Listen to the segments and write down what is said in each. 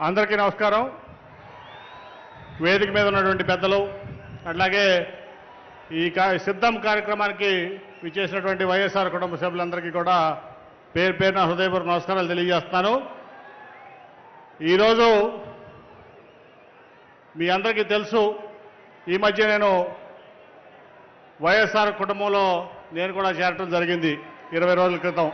అందరికీ నమస్కారం. వేదిక మీద ఉన్నటువంటి పెద్దలు, అట్లాగే ఈ సిద్ధం కార్యక్రమానికి విచ్చేసినటువంటి వైఎస్ఆర్ కుటుంబ సభ్యులందరికీ కూడా పేరు పేరున హృదయపూర్వక నమస్కారాలు తెలియజేస్తున్నాను. ఈరోజు మీ అందరికీ తెలుసు, ఈ మధ్య నేను వైఎస్ఆర్ కుటుంబంలో నేను కూడా చేరటం జరిగింది 20 రోజుల క్రితం.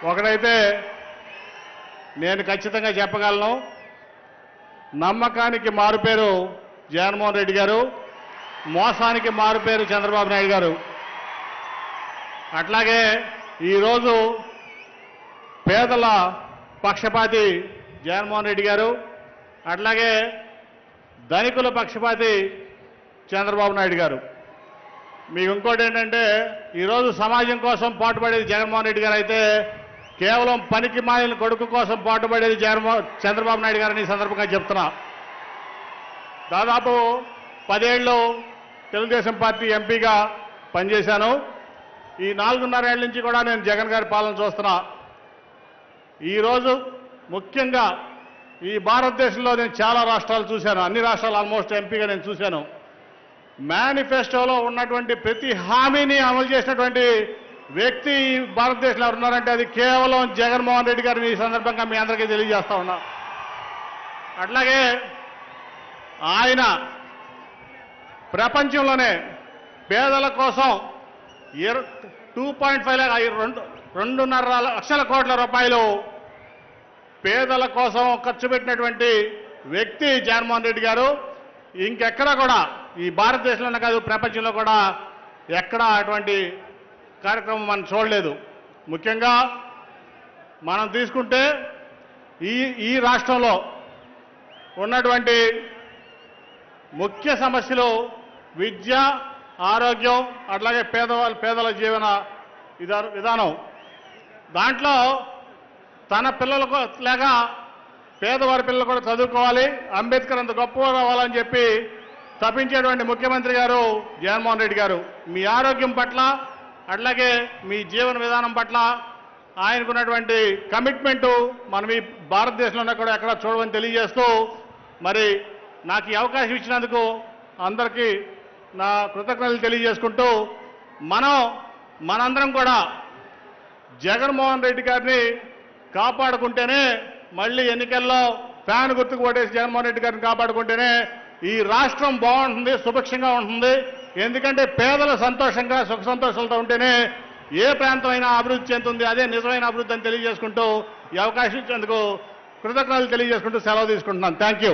ఒకటైతే నేను ఖచ్చితంగా చెప్పగలను, నమ్మకానికి మారుపేరు జగన్మోహన్ రెడ్డి గారు, మోసానికి మారుపేరు చంద్రబాబు నాయుడు గారు. అట్లాగే ఈరోజు పేదల పక్షపాతి జగన్మోహన్ రెడ్డి గారు, అట్లాగే ధనికుల పక్షపాతి చంద్రబాబు నాయుడు గారు. మీకు ఇంకోటి ఏంటంటే, ఈరోజు సమాజం కోసం పాటుపడేది జగన్మోహన్ రెడ్డి గారు అయితే, కేవలం పనికి మాలిన కొడుకు కోసం పాటుపడేది చంద్రబాబు నాయుడు గారిని ఈ సందర్భంగా చెప్తున్నా. దాదాపు 10 ఏళ్ళు తెలుగుదేశం పార్టీ ఎంపీగా పనిచేశాను. ఈ 4.5 ఏళ్ల నుంచి కూడా నేను జగన్ గారి పాలన చూస్తున్నా. ఈరోజు ముఖ్యంగా ఈ భారతదేశంలో నేను చాలా రాష్ట్రాలు చూశాను, అన్ని రాష్ట్రాలు ఆల్మోస్ట్ ఎంపీగా నేను చూశాను. మేనిఫెస్టోలో ఉన్నటువంటి ప్రతి హామీని అమలు చేసినటువంటి వ్యక్తి భారతదేశంలో ఉన్నారంటే అది కేవలం జగన్మోహన్ రెడ్డి గారిని ఈ సందర్భంగా మీ అందరికీ తెలియజేస్తా ఉన్నా. అట్లాగే ఆయన ప్రపంచంలోనే పేదల కోసం 2.5 లక్షల కోట్ల రూపాయలు పేదల కోసం ఖర్చు పెట్టినటువంటి వ్యక్తి జగన్మోహన్ రెడ్డి గారు. ఇంకెక్కడా కూడా ఈ భారతదేశంలోనే కాదు, ప్రపంచంలో కూడా ఎక్కడా అటువంటి కార్యక్రమం మనం చూడలేదు. ముఖ్యంగా మనం తీసుకుంటే ఈ రాష్ట్రంలో ఉన్నటువంటి ముఖ్య సమస్యలు విద్య, ఆరోగ్యం, అట్లాగే పేదల జీవన విధానం. దాంట్లో తన పిల్లలకు లేక పేదవారి పిల్లలు కూడా చదువుకోవాలి, అంబేద్కర్ అంత గొప్పవారు అవ్వాలని చెప్పి తప్పించేటువంటి ముఖ్యమంత్రి గారు జగన్మోహన్ రెడ్డి గారు. మీ ఆరోగ్యం పట్ల, అట్లాగే మీ జీవన విధానం పట్ల ఆయనకున్నటువంటి కమిట్మెంటు మనం ఈ భారతదేశంలో కూడా ఎక్కడ చూడమని తెలియజేస్తూ, మరి నాకు ఈ అవకాశం ఇచ్చినందుకు అందరికీ నా కృతజ్ఞతలు తెలియజేసుకుంటూ, మనందరం కూడా జగన్మోహన్ రెడ్డి గారిని కాపాడుకుంటేనే, మళ్ళీ ఎన్నికల్లో ఫ్యాన్ గుర్తుకు ఓటేసి జగన్మోహన్ రెడ్డి గారిని కాపాడుకుంటేనే ఈ రాష్ట్రం బాగుంటుంది, సుభిక్షంగా ఉంటుంది. ఎందుకంటే పేదలు సంతోషంగా సుఖ సంతోషాలతో ఉంటేనే ఏ ప్రాంతం అయినా అభివృద్ధి చెందుతుంది. అదే నిజమైన అభివృద్ధి అని తెలియజేసుకుంటూ, ఈ అవకాశం ఇచ్చేందుకు కృతజ్ఞతలు తెలియజేసుకుంటూ సెలవు తీసుకుంటున్నాను. Thank you.